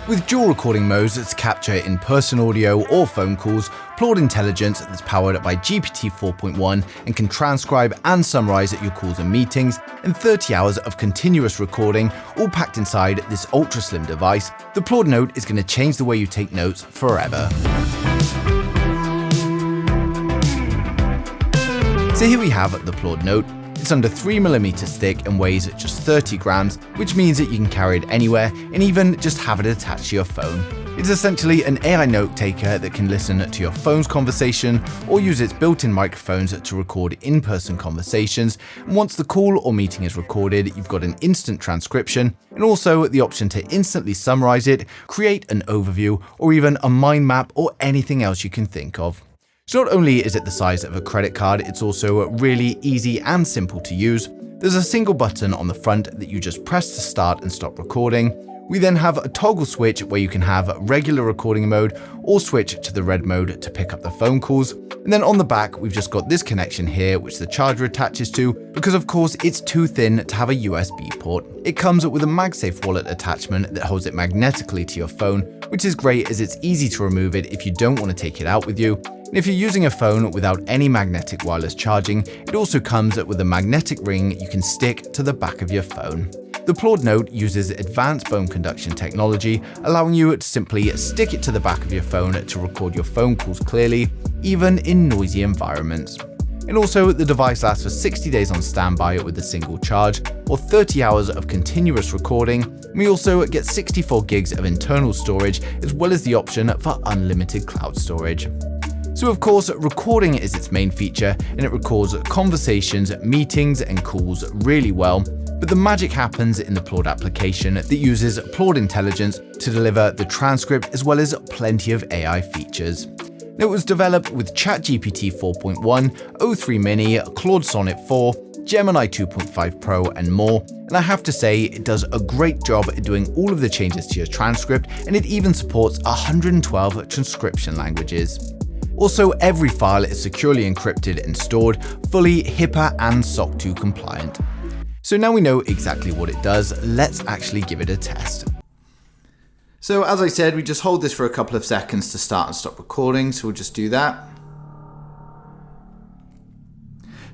With dual recording modes to capture in-person audio or phone calls, Plaud Intelligence that's powered by GPT 4.1 and can transcribe and summarize your calls and meetings, and 30 hours of continuous recording, all packed inside this ultra-slim device, the Plaud Note is going to change the way you take notes forever. So here we have the Plaud Note. It's under 3mm thick and weighs just 30 grams, which means that you can carry it anywhere and even just have it attached to your phone. It's essentially an AI note taker that can listen to your phone's conversation or use its built-in microphones to record in-person conversations. And once the call or meeting is recorded, you've got an instant transcription and also the option to instantly summarize it, create an overview, or even a mind map or anything else you can think of. So not only is it the size of a credit card, it's also really easy and simple to use. There's a single button on the front that you just press to start and stop recording. We then have a toggle switch where you can have regular recording mode or switch to the red mode to pick up the phone calls. And then on the back, we've just got this connection here, which the charger attaches to, because of course it's too thin to have a USB port. It comes with a MagSafe wallet attachment that holds it magnetically to your phone, which is great as it's easy to remove it if you don't want to take it out with you. And if you're using a phone without any magnetic wireless charging, it also comes with a magnetic ring you can stick to the back of your phone. The Plaud Note uses advanced bone conduction technology, allowing you to simply stick it to the back of your phone to record your phone calls clearly, even in noisy environments. And also, the device lasts for 60 days on standby with a single charge, or 30 hours of continuous recording. We also get 64 gigs of internal storage, as well as the option for unlimited cloud storage. So of course, recording is its main feature, and it records conversations, meetings, and calls really well. But the magic happens in the Plaud application that uses Plaud Intelligence to deliver the transcript as well as plenty of AI features. It was developed with ChatGPT 4.1, O3 Mini, Claude Sonnet 4, Gemini 2.5 Pro, and more. And I have to say, it does a great job at doing all of the changes to your transcript, and it even supports 112 transcription languages. Also, every file is securely encrypted and stored, fully HIPAA and SOC 2 compliant. So now we know exactly what it does, let's actually give it a test. So as I said, we just hold this for a couple of seconds to start and stop recording, so we'll just do that.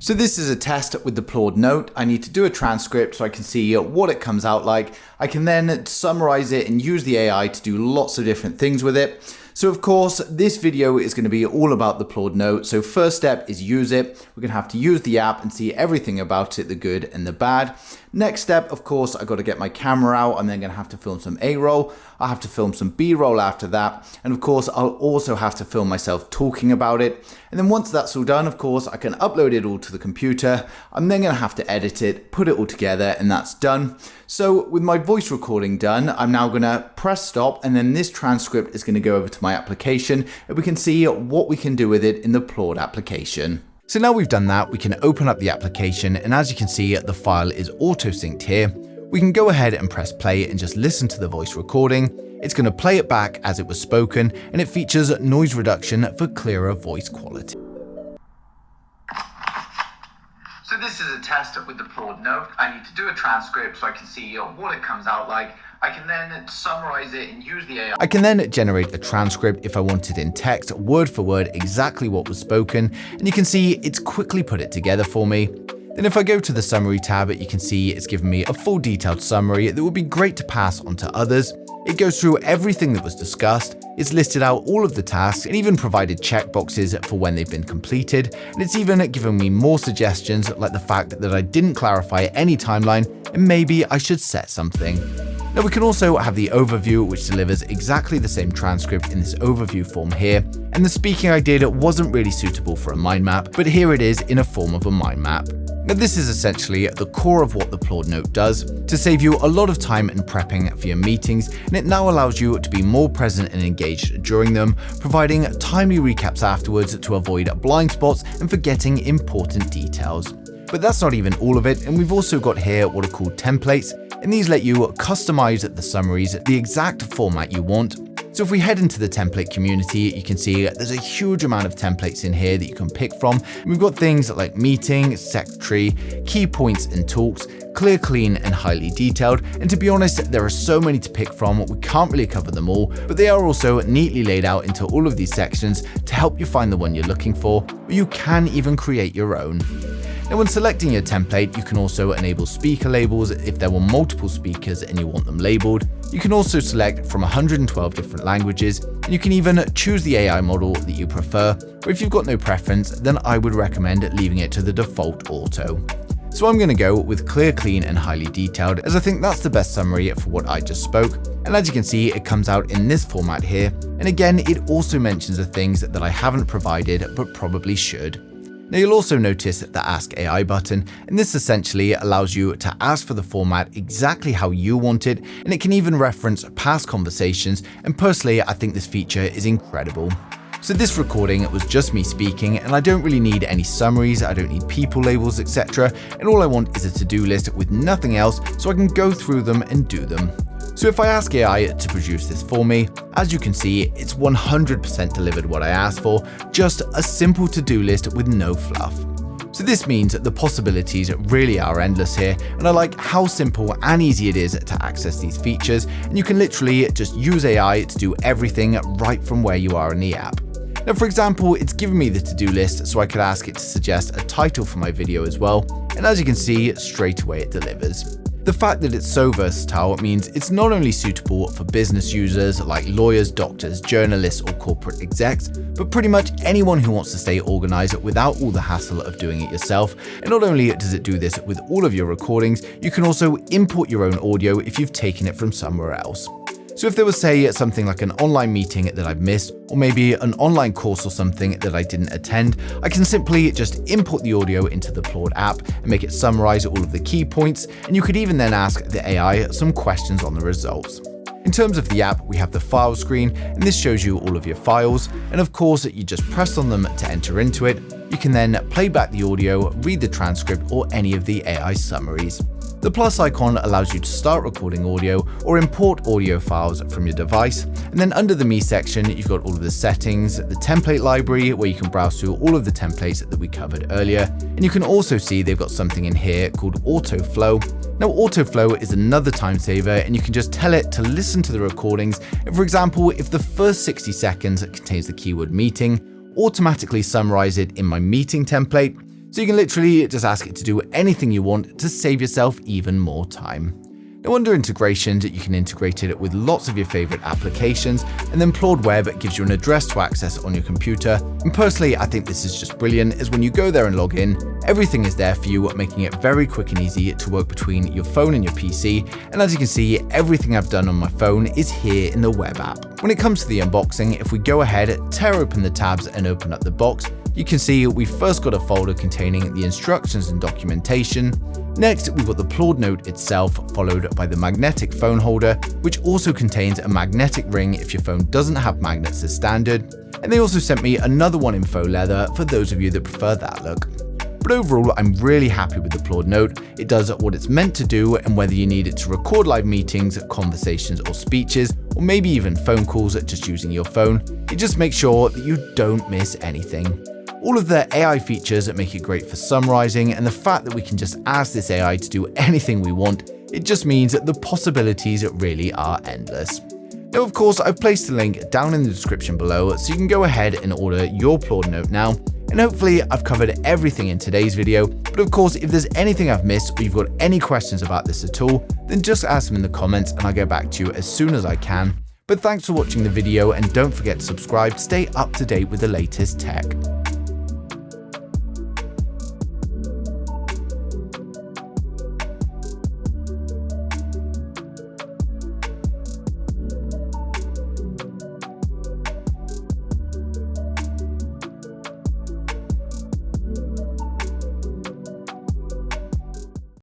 So this is a test with the Plaud Note. I need to do a transcript so I can see what it comes out like. I can then summarize it and use the AI to do lots of different things with it. So of course, this video is going to be all about the Plaud Note. So first step is use it. We're going to have to use the app and see everything about it, the good and the bad. Next step, of course, I've got to get my camera out. I'm then going to have to film some A-roll. I'll have to film some B-roll after that. And of course, I'll also have to film myself talking about it. And then once that's all done, of course, I can upload it all to the computer. I'm then going to have to edit it, put it all together, and that's done. So with my voice recording done, I'm now going to press stop, and then this transcript is going to go over to my application, and we can see what we can do with it in the Plaud application. So now we've done that, we can open up the application, and as you can see, the file is auto-synced here. We can go ahead and press play and just listen to the voice recording. It's going to play it back as it was spoken, and it features noise reduction for clearer voice quality. So this is a test with the Plaud Note. I need to do a transcript so I can see what it comes out like. I can then summarize it and use the AI. I can then generate a transcript if I wanted in text, word for word, exactly what was spoken, and you can see it's quickly put it together for me. Then if I go to the summary tab, you can see it's given me a full detailed summary that would be great to pass on to others. It goes through everything that was discussed, it's listed out all of the tasks, and even provided checkboxes for when they've been completed, and it's even given me more suggestions like the fact that I didn't clarify any timeline and maybe I should set something. Now we can also have the overview, which delivers exactly the same transcript in this overview form here, and the speaking I did wasn't really suitable for a mind map, but here it is in a form of a mind map. Now this is essentially the core of what the Plaud Note does, to save you a lot of time in prepping for your meetings, and it now allows you to be more present and engaged during them, providing timely recaps afterwards to avoid blind spots and forgetting important details. But that's not even all of it, and we've also got here what are called templates, and these let you customize the summaries the exact format you want. So if we head into the template community, you can see there's a huge amount of templates in here that you can pick from. We've got things like meeting, secretary, key points and talks, clear, clean, and highly detailed. And to be honest, there are so many to pick from, we can't really cover them all, but they are also neatly laid out into all of these sections to help you find the one you're looking for, or you can even create your own. Now, when selecting your template, you can also enable speaker labels if there were multiple speakers and you want them labeled. You can also select from 112 different languages, and you can even choose the AI model that you prefer, or if you've got no preference, then I would recommend leaving it to the default auto. So I'm going to go with clear, clean, and highly detailed, as I think that's the best summary for what I just spoke. And as you can see, it comes out in this format here. And again, it also mentions the things that I haven't provided, but probably should. Now you'll also notice the Ask AI button, and this essentially allows you to ask for the format exactly how you want it, and it can even reference past conversations, and personally I think this feature is incredible. So this recording was just me speaking, and I don't really need any summaries, I don't need people labels, etc. And all I want is a to-do list with nothing else, so I can go through them and do them. So if I ask AI to produce this for me, as you can see, it's 100% delivered what I asked for, just a simple to-do list with no fluff. So this means the possibilities really are endless here, and I like how simple and easy it is to access these features, and you can literally just use AI to do everything right from where you are in the app. Now, for example, it's given me the to-do list, so I could ask it to suggest a title for my video as well, and as you can see, straight away it delivers. The fact that it's so versatile means it's not only suitable for business users like lawyers, doctors, journalists, or corporate execs, but pretty much anyone who wants to stay organized without all the hassle of doing it yourself. And not only does it do this with all of your recordings, you can also import your own audio if you've taken it from somewhere else. So if there was, say, something like an online meeting that I've missed, or maybe an online course or something that I didn't attend, I can simply just import the audio into the Plaud app and make it summarize all of the key points, and you could even then ask the AI some questions on the results. In terms of the app, we have the file screen, and this shows you all of your files, and of course you just press on them to enter into it. You can then play back the audio, read the transcript, or any of the AI summaries. The plus icon allows you to start recording audio or import audio files from your device, and then under the Me section you've got all of the settings, the template library where you can browse through all of the templates that we covered earlier, and you can also see they've got something in here called autoflow. Now autoflow is another time saver, and you can just tell it to listen to the recordings, and for example, if the first 60 seconds contains the keyword meeting, automatically summarize it in my meeting template. So you can literally just ask it to do anything you want to save yourself even more time. Now under integrations, you can integrate it with lots of your favorite applications, and then Plaud Web gives you an address to access on your computer. And personally, I think this is just brilliant, as when you go there and log in, everything is there for you, making it very quick and easy to work between your phone and your PC. And as you can see, everything I've done on my phone is here in the web app. When it comes to the unboxing, if we go ahead, tear open the tabs and open up the box, you can see we've first got a folder containing the instructions and documentation. Next, we've got the Plaud Note itself, followed by the magnetic phone holder, which also contains a magnetic ring if your phone doesn't have magnets as standard. And they also sent me another one in faux leather for those of you that prefer that look. But overall, I'm really happy with the Plaud Note. It does what it's meant to do, and whether you need it to record live meetings, conversations, or speeches, or maybe even phone calls just using your phone, it just makes sure that you don't miss anything. All of the AI features make it great for summarizing, and the fact that we can just ask this AI to do anything we want, it just means that the possibilities really are endless. Now, of course, I've placed a link down in the description below, so you can go ahead and order your Plaud Note now. And hopefully I've covered everything in today's video, but of course, if there's anything I've missed or you've got any questions about this at all, then just ask them in the comments and I'll get back to you as soon as I can. But thanks for watching the video, and don't forget to subscribe to stay up to date with the latest tech.